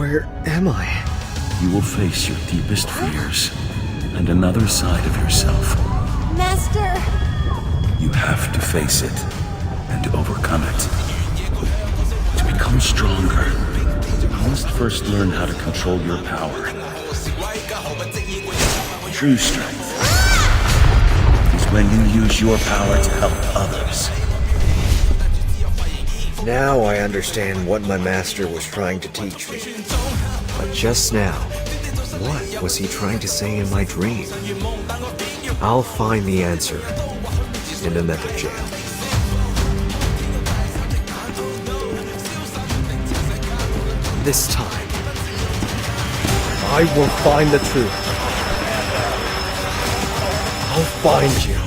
Where am I? You will face your deepest fears and another side of yourself. Master! You have to face it and overcome it. To become stronger, you must first learn how to control your power. True strength is when you use your power to help others. Now I understand what my master was trying to teach me. But just now, what was he trying to say in my dream? I'll find the answer in the nether jail. This time, I will find the truth. I'll find you.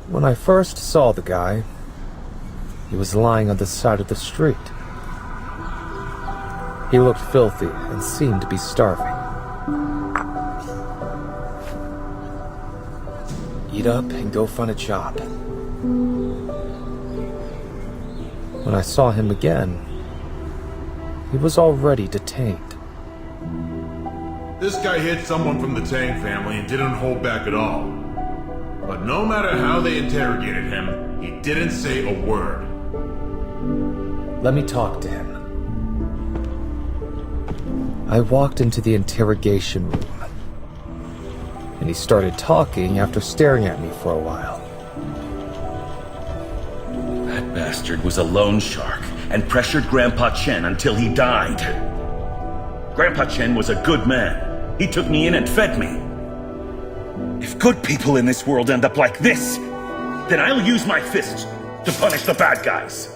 When I first saw the guy, he was lying on the side of the street. He looked filthy and seemed to be starving. Eat up and go find a job. When I saw him again, he was already detained. This guy hit someone from the Tang family and didn't hold back at all. But no matter how they interrogated him, he didn't say a word. Let me talk to him. I walked into the interrogation room, and he started talking after staring at me for a while. That bastard was a loan shark and pressured Grandpa Chen until he died. Grandpa Chen was a good man. He took me in and fed me. If good people in this world end up like this, then I'll use my fists to punish the bad guys.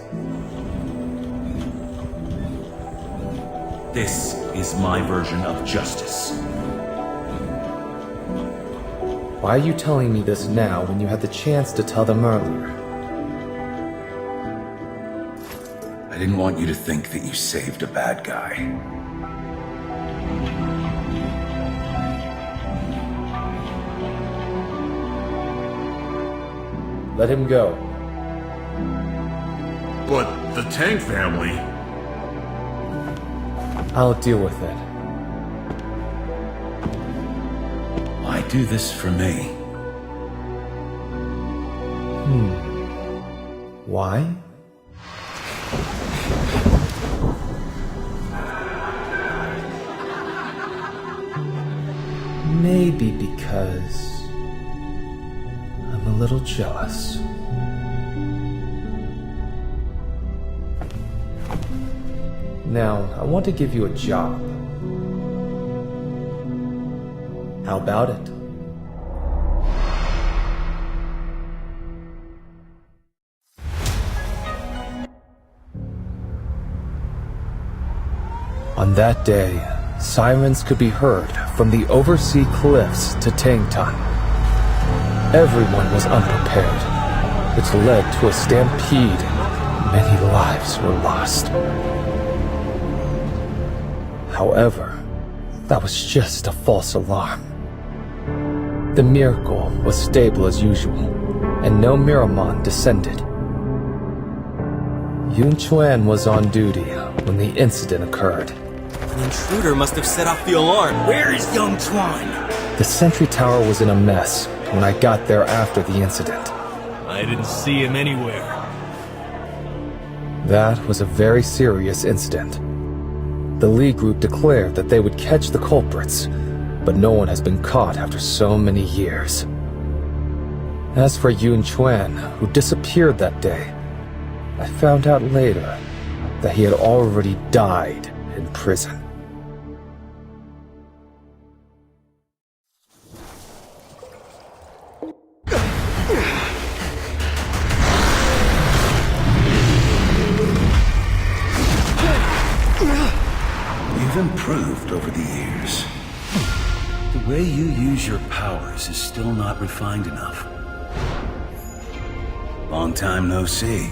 This is my version of justice. Why are you telling me this now when you had the chance to tell them earlier? I didn't want you to think that you saved a bad guy. Let him go. But the Tang family... I'll deal with it. Why do this for me? Why? Maybe because I'm a little jealous. Now, I want to give you a job. How about it? On that day, sirens could be heard from the oversea cliffs to Tangtan. Everyone was unprepared, which led to a stampede. Many lives were lost. However, that was just a false alarm. The miracle was stable as usual, and no Miramon descended. Yun Chuan was on duty when the incident occurred. An intruder must have set off the alarm. Where is Yun Chuan? The sentry tower was in a mess when I got there after the incident. I didn't see him anywhere. That was a very serious incident. The Lee Group declared that they would catch the culprits, but no one has been caught after so many years. As for Yun Chuan, who disappeared that day, I found out later that he had already died in prison. You've improved over the years. The way you use your powers is still not refined enough. Long time no see.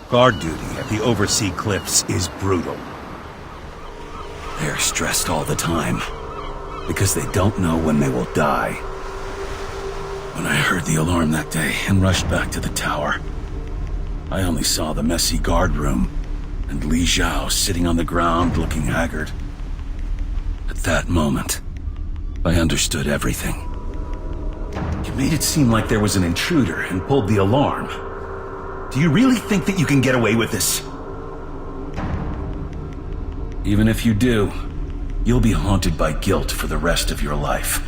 Guard duty at the Oversea Cliffs is brutal. They're stressed all the time. because they don't know when they will die. When I heard the alarm that day and rushed back to the tower, I only saw the messy guard room and Li Zhao sitting on the ground looking haggard. At that moment, I understood everything. You made it seem like there was an intruder and pulled the alarm. Do you really think that you can get away with this? Even if you do, you'll be haunted by guilt for the rest of your life.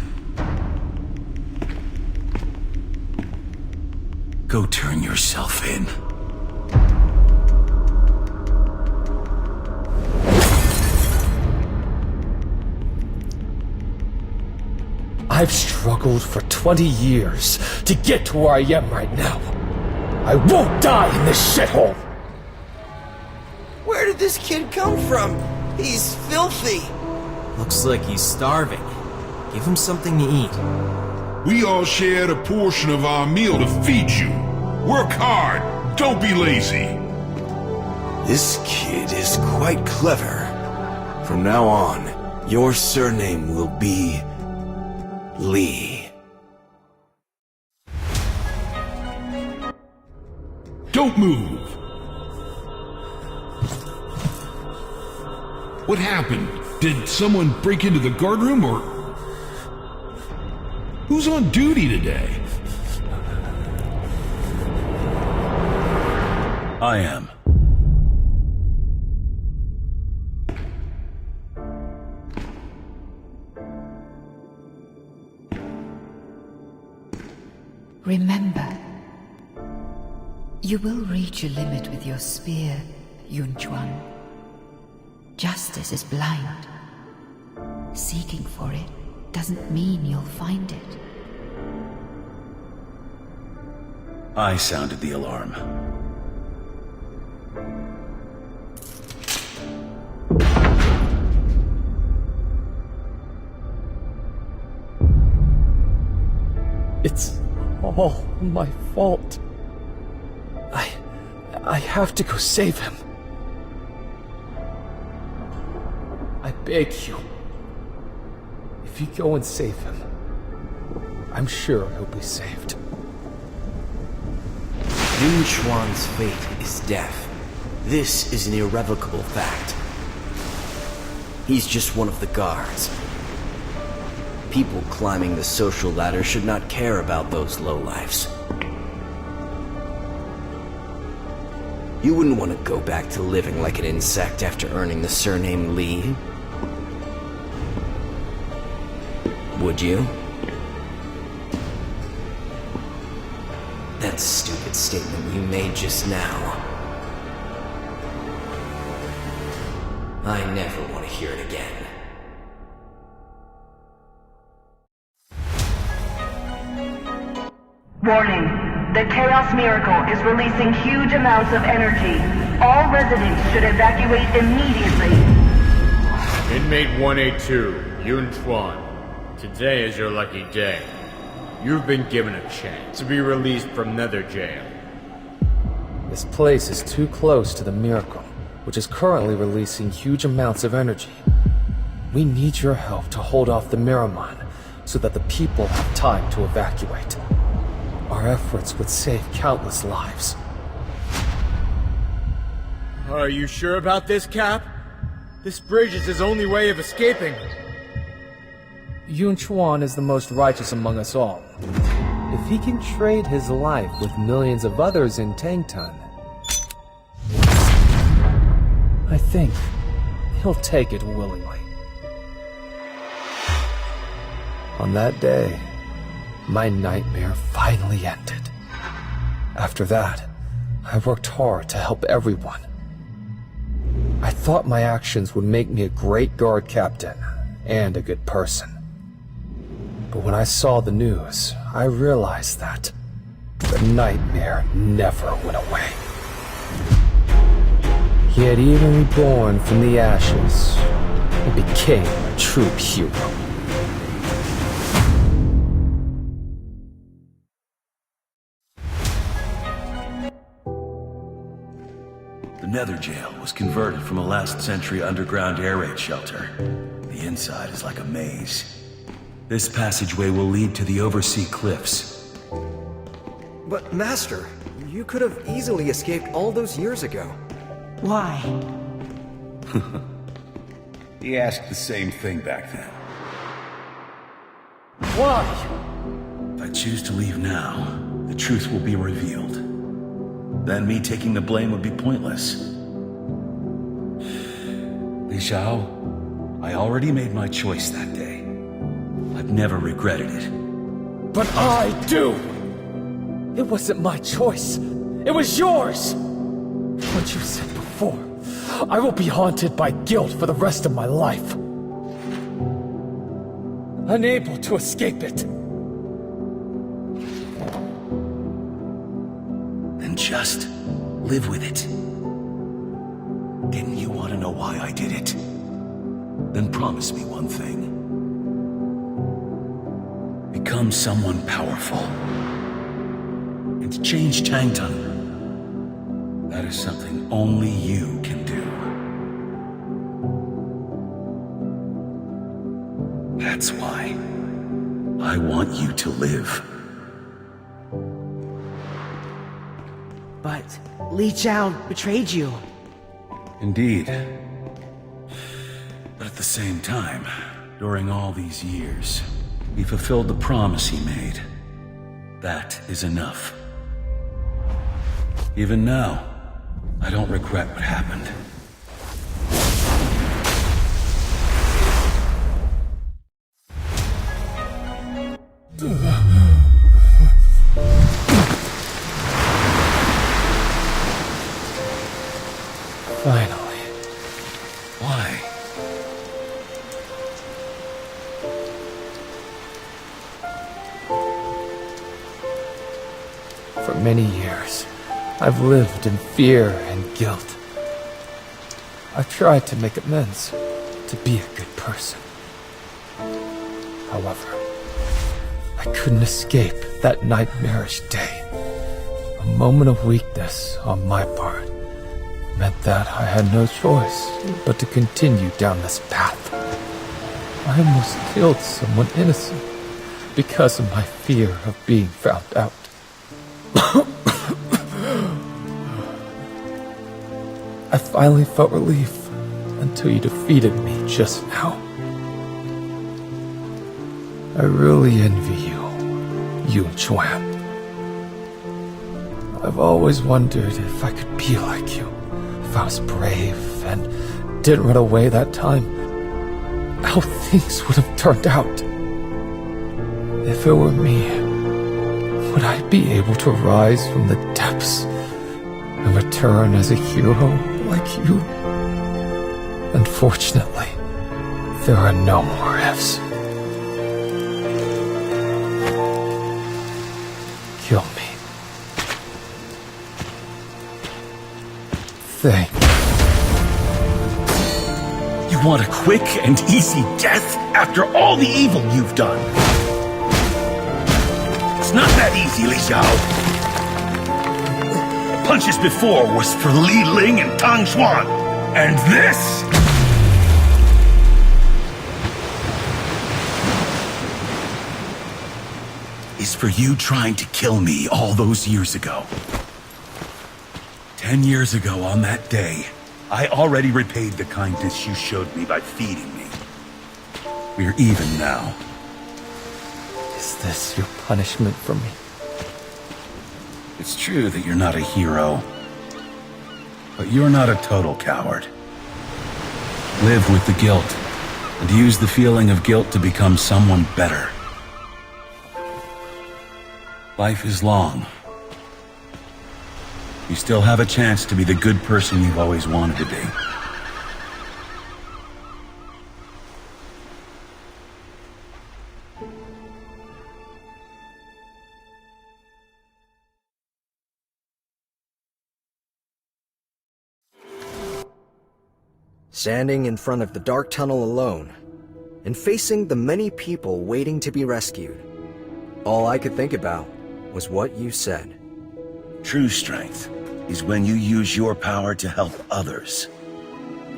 Go turn yourself in. I've struggled for 20 years to get to where I am right now. I won't die in this shithole! Where did this kid come from? He's filthy. Looks like he's starving. Give him something to eat. We all shared a portion of our meal to feed you. Work hard. Don't be lazy. This kid is quite clever. From now on, your surname will be Li. Don't move. What happened? Did someone break into the guard room or... Who's on duty today? I am. Remember, you will reach a limit with your spear, Yun Chuan. Justice is blind. Seeking for it doesn't mean you'll find it. I sounded the alarm. It's all my fault. I have to go save him. I beg you. If you go and save him, I'm sure he'll be saved. Yun Chuan's fate is death. This is an irrevocable fact. He's just one of the guards. People climbing the social ladder should not care about those lowlifes. You wouldn't want to go back to living like an insect after earning the surname Li, would you? That stupid statement you made just now. I never want to hear it again. Warning. The Chaos Miracle is releasing huge amounts of energy. All residents should evacuate immediately. Inmate 182, Yun Chuan. Today is your lucky day. You've been given a chance to be released from Nether Jail. This place is too close to the miracle, which is currently releasing huge amounts of energy. We need your help to hold off the Miramon, so that the people have time to evacuate. Our efforts would save countless lives. Are you sure about this, Cap? This bridge is his only way of escaping. Yun Chuan is the most righteous among us all. If he can trade his life with millions of others in Tangtan, I think he'll take it willingly. On that day, my nightmare finally ended. After that, I worked hard to help everyone. I thought my actions would make me a great guard captain and a good person. But when I saw the news, I realized that the nightmare never went away. Yet even reborn from the ashes, he became a true hero. The Nether Jail was converted from a last-century underground air raid shelter. The inside is like a maze. This passageway will lead to the Oversea Cliffs. But Master, you could have easily escaped all those years ago. Why? He asked the same thing back then. Why? If I choose to leave now, the truth will be revealed. Then me taking the blame would be pointless. Li Xiao, I already made my choice that day. I've never regretted it. But I do! It wasn't my choice. It was yours! What you said before, I will be haunted by guilt for the rest of my life. Unable to escape it. Then just live with it. Didn't you want to know why I did it? Then promise me one thing. Become someone powerful. And change Changtun. That is something only you can do. That's why I want you to live. But Li Xiao betrayed you. Indeed. But at the same time, during all these years, he fulfilled the promise he made. That is enough. Even now, I don't regret what happened. Finally. Why? For many years, I've lived in fear and guilt. I've tried to make amends, to be a good person. However, I couldn't escape that nightmarish day. A moment of weakness on my part meant that I had no choice but to continue down this path. I almost killed someone innocent because of my fear of being found out. I finally felt relief until you defeated me just now. I really envy you, Yun Chuan. I've always wondered if I could be like you, if I was brave and didn't run away that time, how things would have turned out. If it were me, would I be able to rise from the depths and return as a hero like you? Unfortunately, there are no more ifs. Kill me. Thank you. You want a quick and easy death after all the evil you've done? It's not that easy, Li Xiao. Punches before was for Li Ling and Tang Xuan. And this... is for you trying to kill me all those years ago. 10 years ago on that day, I already repaid the kindness you showed me by feeding me. We're even now. Is this your punishment for me? It's true that you're not a hero, but you're not a total coward. Live with the guilt, and use the feeling of guilt to become someone better. Life is long. You still have a chance to be the good person you've always wanted to be. Standing in front of the dark tunnel alone, and facing the many people waiting to be rescued, all I could think about was what you said. True strength is when you use your power to help others.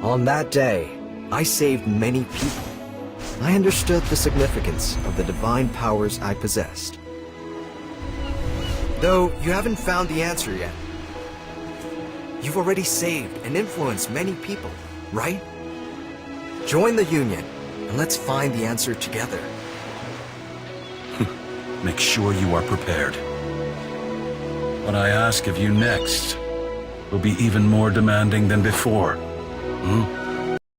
On that day, I saved many people. I understood the significance of the divine powers I possessed. Though you haven't found the answer yet. You've already saved and influenced many people, right? Join the Union, and let's find the answer together. Make sure you are prepared. What I ask of you next will be even more demanding than before.